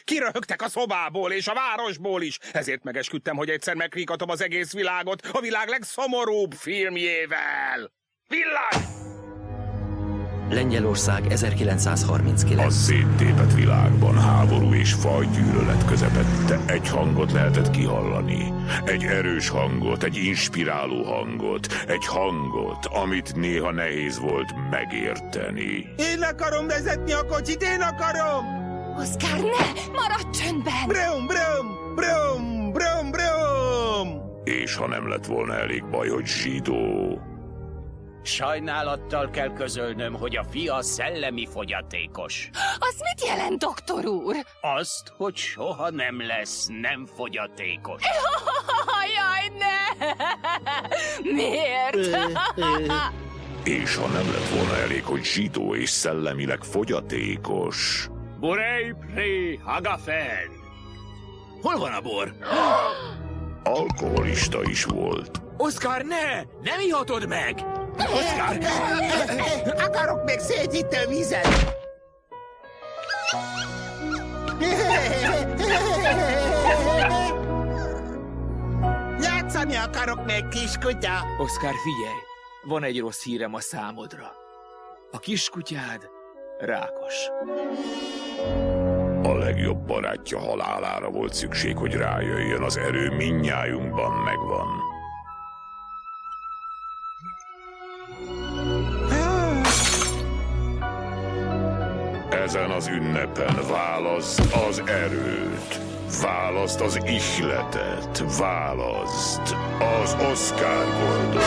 Kiröhögtek a szobából és a városból is. Ezért megesküdtem, hogy egyszer megrikatom az egész világot a világ legszomorúbb filmjével. Villany! Lengyelország A 1939. széttépett világban, háború és fajgyűlölet közepette egy hangot lehetett kihallani. Egy erős hangot, egy inspiráló hangot, egy hangot, amit néha nehéz volt megérteni. Én akarom vezetni a kocsit, én akarom! Oszkár, ne! Maradj csöndben! Brum, brum, brum, brum, brum! És ha nem lett volna elég baj, hogy zsidó... Sajnálattal kell közölnöm, hogy a fia szellemi fogyatékos. Az mit jelent, doktor úr? Azt, hogy soha nem lesz nem fogyatékos. Jaj, ne! Miért? És ha nem lett volna elég, hogy zsidó és szellemileg fogyatékos... Burei pré hagafen! Hol van a bor? alkoholista is volt. Oszkár, ne! Nem ihatod meg! Oszkár! Akarok még szétítő vizet! Játszani akarok még, kiskutya! Oszkár, figyelj! Van egy rossz hírem a számodra. A kiskutyád rákos. A legjobb barátja halálára volt szükség, hogy rájöjjön, az erő mindnyájunkban megvan. Ezen az ünnepen választ az erőt, választ az ihletet, választ az Oscar Goldot.